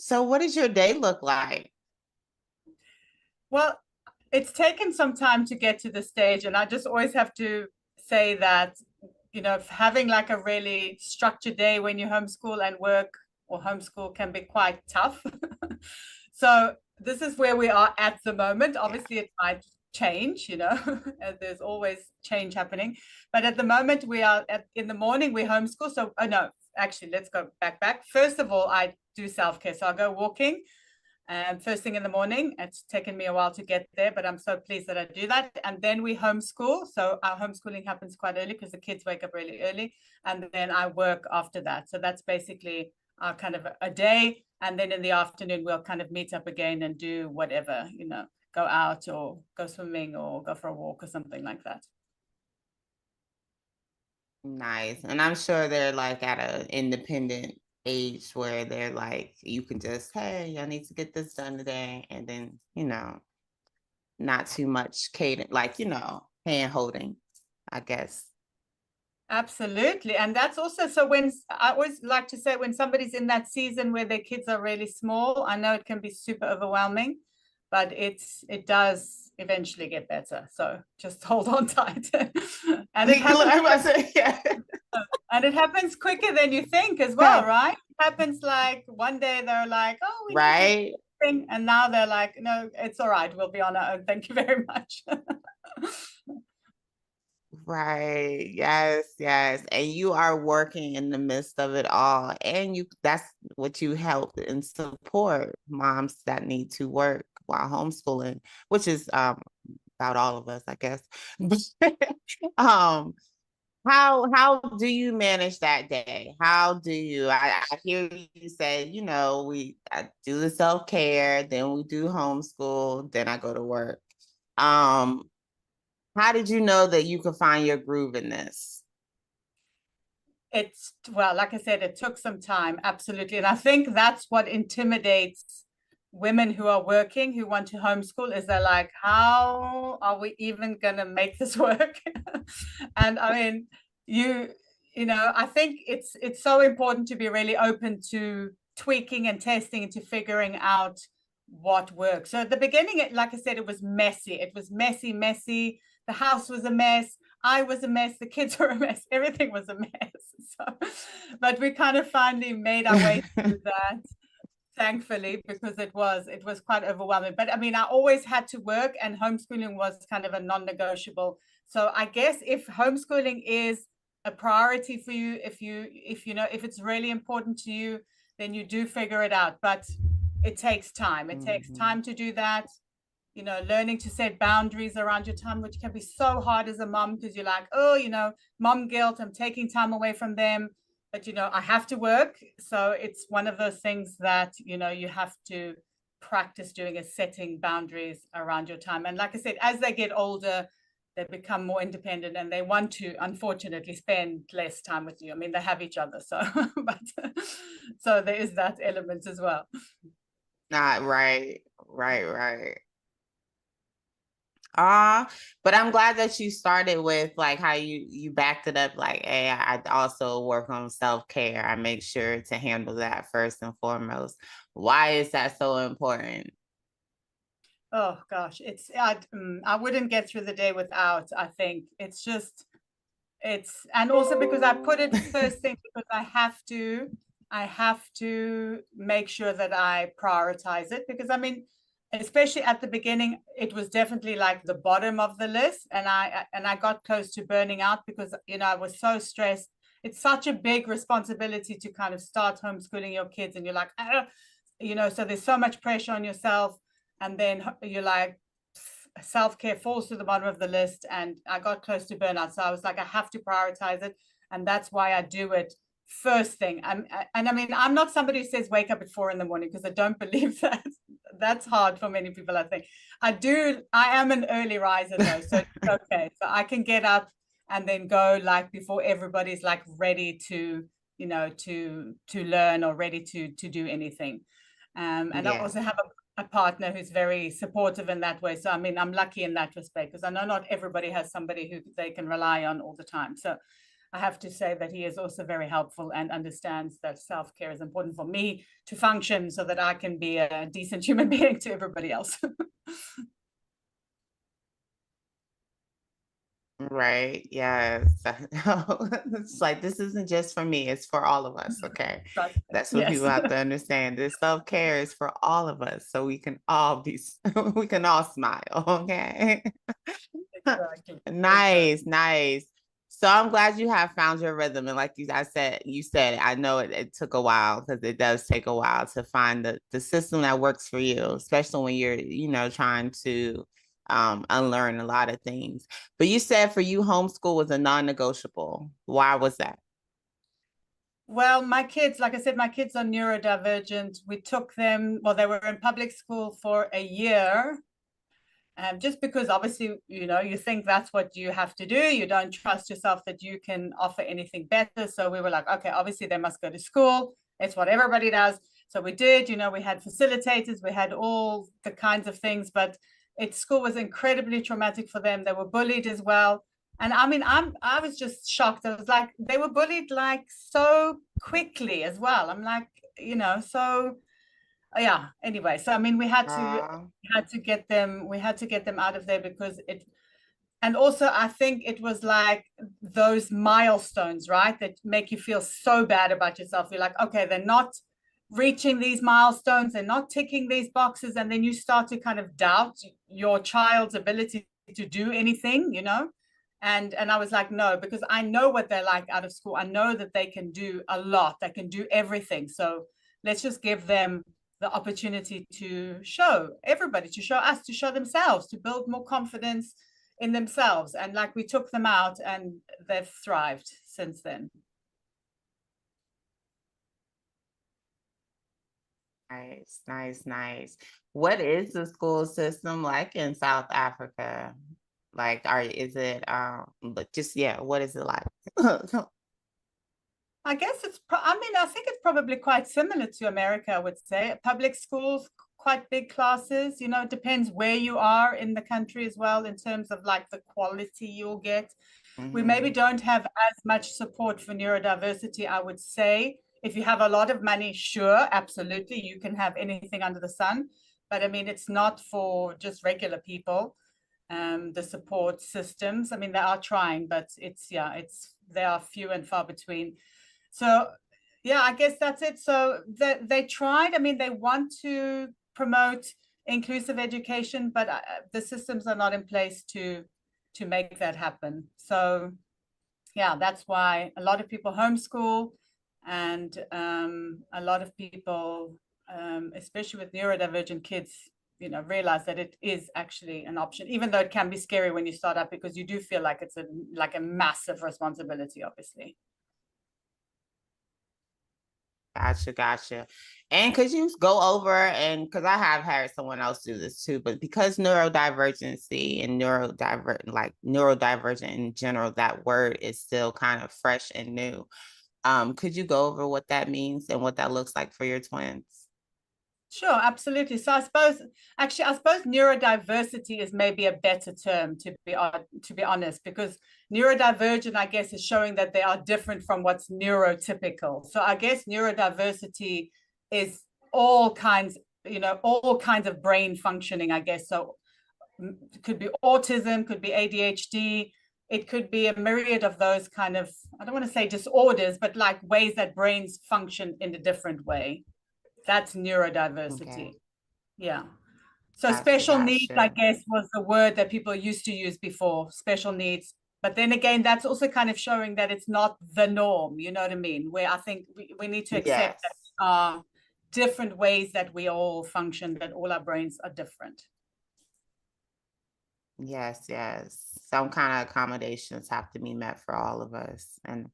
So what does your day look like? Well, it's taken some time to get to the stage, and I just always have to say that, having like a really structured day when you homeschool and work or homeschool can be quite tough. So this is where we are at the moment. Yeah. Obviously, it might change, and there's always change happening. But at the moment, in the morning, we homeschool. So, oh no, actually, let's go back. First of all, I do self-care. So I go walking first thing in the morning. It's taken me a while to get there, but I'm so pleased that I do that. And then we homeschool. So our homeschooling happens quite early because the kids wake up really early. And then I work after that. So that's basically our kind of a day. And then in the afternoon, we'll kind of meet up again and do whatever, go out or go swimming or go for a walk or something like that. Nice. And I'm sure they're like at an independent age where they're like, you can just, hey, I need to get this done today. And then, not too much cadence, like, hand holding, I guess. Absolutely. And that's also, so when I always like to say, when somebody's in that season where their kids are really small, I know it can be super overwhelming, but it does eventually get better. So just hold on tight. And it happens Yeah. and it happens quicker than you think as well, right? It happens like one day they're like, oh, we need this Right. thing. And now they're like, no, it's all right. We'll be on our own. Thank you very much. Right. Yes, yes. And you are working in the midst of it all. And that's what you help and support moms that need to work while homeschooling, which is about all of us, I guess. um, how do you manage that day? How do you I hear you say, I do the self-care, then we do homeschool, then I go to work. Um, how did you know that you could find your groove in this? Well, like I said, it took some time, absolutely. And I think that's what intimidates women who are working, who want to homeschool, is they're like, how are we even going to make this work? And I mean, you, I think it's so important to be really open to tweaking and testing and to figuring out what works. So at the beginning, like I said, it was messy. It was messy. The house was a mess. I was a mess. The kids were a mess. Everything was a mess. So, but we kind of finally made our way through that, thankfully, because it was quite overwhelming. But I mean, I always had to work, and homeschooling was kind of a non-negotiable. So I guess if homeschooling is a priority for you, if it's really important to you, then you do figure it out. But it takes time. It takes Mhm. time to do that. Learning to set boundaries around your time, which can be so hard as a mom, because you're like, oh, mom guilt, I'm taking time away from them. But, I have to work. So it's one of those things that, you have to practice doing, is setting boundaries around your time. And like I said, as they get older, they become more independent and they want to, unfortunately, spend less time with you. I mean, they have each other. So, but so there is that element as well. Not right. Right. But I'm glad that you started with like how you backed it up like, hey, I also work on self-care. I make sure to handle that first and foremost. Why is that so important? Oh gosh, I wouldn't get through the day without. I think it's just and also because I put it first thing, because I have to make sure that I prioritize it, because I mean, especially at the beginning, it was definitely like the bottom of the list, and I got close to burning out because I was so stressed. It's such a big responsibility to kind of start homeschooling your kids, and you're like, so there's so much pressure on yourself, and then you're like, self-care falls to the bottom of the list, and I got close to burnout. So I was like, I have to prioritize it, and that's why I do it first thing. And I mean, I'm not somebody who says wake up at 4 a.m, because I don't believe that. That's hard for many people, I think. I am an early riser though, so it's okay. So I can get up and then go like before everybody's like ready to learn or ready to do anything. And I Yeah. also have a partner who's very supportive in that way. So I mean, I'm lucky in that respect, because I know not everybody has somebody who they can rely on all the time. So I have to say that he is also very helpful and understands that self-care is important for me to function so that I can be a decent human being to everybody else. Right. Yes. It's like this isn't just for me, it's for all of us. Okay. That's what Yes. people have to understand. This self-care is for all of us. So we can all be we can all smile. Okay. Exactly. Nice, nice. So I'm glad you have found your rhythm. And like you said, I know it took a while because it does take a while to find the system that works for you, especially when you're, trying to unlearn a lot of things. But you said for you, homeschool was a non-negotiable. Why was that? Well, my kids, like I said, my kids are neurodivergent. We took them, well, they were in public school for a year. Just because obviously, you think that's what you have to do. You don't trust yourself that you can offer anything better. So we were like, okay, obviously they must go to school. It's what everybody does. So we did, we had facilitators, we had all the kinds of things, but school was incredibly traumatic for them. They were bullied as well. And I mean, I was just shocked. I was like, they were bullied like so quickly as well. I'm like, so yeah, anyway, so I mean we had to get them out of there because and also I think it was like those milestones, right, that make you feel so bad about yourself. You're like, okay, they're not reaching these milestones, they're not ticking these boxes, and then you start to kind of doubt your child's ability to do anything, and I was like, no, because I know what they're like out of school. I know that they can do a lot, they can do everything. So let's just give them the opportunity to show everybody, to show us, to show themselves, to build more confidence in themselves. And like we took them out and they've thrived since then. Nice, nice, nice. What is the school system like in South Africa? Like, is it but just yeah, what is it like? I guess I think it's probably quite similar to America, I would say. Public schools, quite big classes, it depends where you are in the country as well, in terms of like the quality you'll get. We maybe Mhm. don't have as much support for neurodiversity, I would say. If you have a lot of money, sure, absolutely, you can have anything under the sun. But I mean, it's not for just regular people. The support systems, I mean, they are trying, but they are few and far between. So yeah, I guess that's it. So they tried. I mean, they want to promote inclusive education, but the systems are not in place to make that happen. So yeah, that's why a lot of people homeschool, and a lot of people, especially with neurodivergent kids, realize that it is actually an option, even though it can be scary when you start up, because you do feel like it's a massive responsibility, obviously. Gotcha, gotcha. And could you go over and because I have heard someone else do this too, but because neurodivergency and neurodivergent in general, that word is still kind of fresh and new. Could you go over what that means and what that looks like for your twins? Sure, absolutely. So I suppose neurodiversity is maybe a better term, to be honest, because neurodivergent, I guess, is showing that they are different from what's neurotypical. So I guess neurodiversity is all kinds of brain functioning, I guess. So it could be autism, could be ADHD, it could be a myriad of those kind of, I don't want to say disorders, but like ways that brains function in a different way. That's Okay. neurodiversity. Yeah. So Gotcha, special needs, I gotcha. guess, was the word that people used to use before, special needs. But then again, that's also kind of showing that it's not the norm, you know what I mean? Where I think we need to accept that Yes. different ways that we all function, that all our brains are different. Yes, yes. Some kind of accommodations have to be met for all of us. And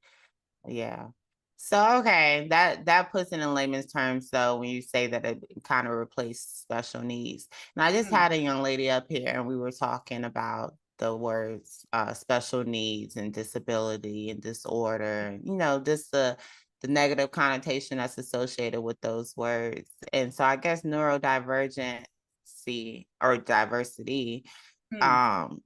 yeah. So okay, that puts it in layman's terms though when you say that it kind of replaced special needs. And I just Hmm. had a young lady up here and we were talking about the words special needs and disability and disorder, and just the negative connotation that's associated with those words. And so I guess neurodivergency or diversity Hmm. um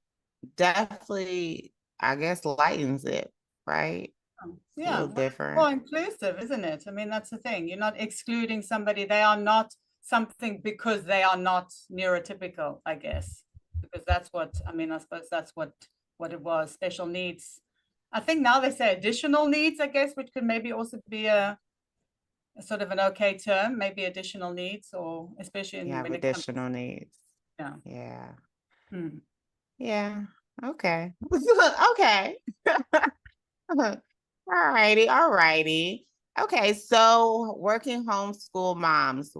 definitely I guess lightens it, right? It's a little Yeah, different. more inclusive, isn't it? I mean, that's the thing. You're not excluding somebody. They are not something because they are not neurotypical, I guess. Because that's what, I mean, I suppose that's what it was, special needs. I think now they say additional needs, I guess, which could maybe also be a sort of an okay term, maybe additional needs, or especially You in, have when it comes to, additional needs. yeah. Yeah. Mm. Yeah. Okay. Okay. All righty. All righty. Okay. So working homeschool moms,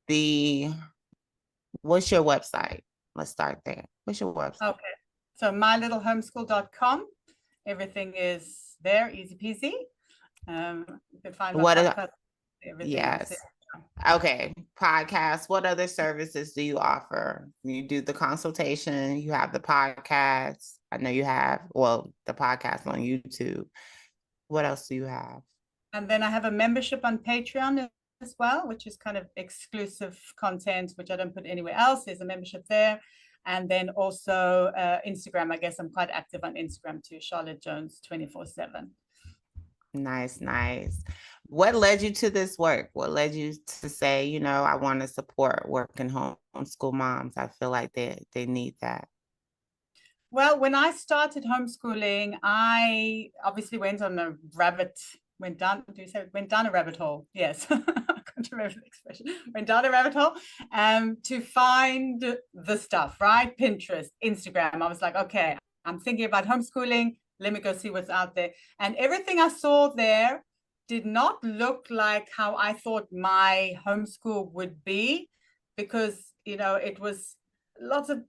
the what's your website? Let's start there. What's your website? Okay. So mylittlehomeschool.com. Everything is there, easy peasy. You can find my What are, podcast, everything else there. yes. Okay. Podcast. What other services do you offer? You do the consultation, you have the podcast. I know you have, well, the podcast on YouTube. What else do you have? And then I have a membership on Patreon as well, which is kind of exclusive content, which I don't put anywhere else. There's a membership there. And then also Instagram. I guess I'm quite active on Instagram too, Charlotte Jones 24/7. Nice, nice. What led you to this work? What led you to say, I want to support working homeschool moms? I feel like they need that. Well, when I started homeschooling, I obviously went down, do you say went down a rabbit hole? Yes. I can't remember the expression. Went down a rabbit hole to find the stuff, right? Pinterest, Instagram. I was like, okay, I'm thinking about homeschooling. Let me go see what's out there. And everything I saw there did not look like how I thought my homeschool would be, because, it was lots of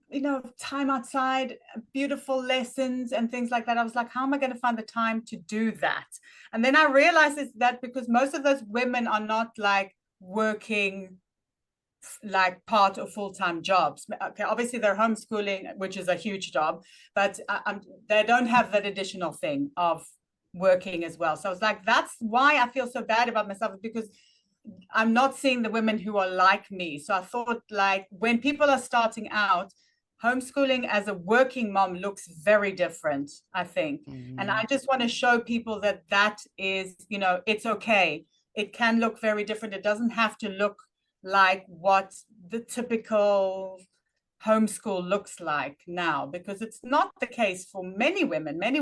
time outside, beautiful lessons and things like that. I was like, how am I going to find the time to do that? And then I realized it's that because most of those women are not like working like part or full-time jobs. Okay, obviously they're homeschooling, which is a huge job, but they don't have that additional thing of working as well. So I was like, that's why I feel so bad about myself, because I'm not seeing the women who are like me. So I thought, like, when people are starting out, homeschooling as a working mom looks very different, I think. And I just want to show people that is, it's okay. It can look very different. It doesn't have to look like what the typical homeschool looks like now, because it's not the case for many women. Many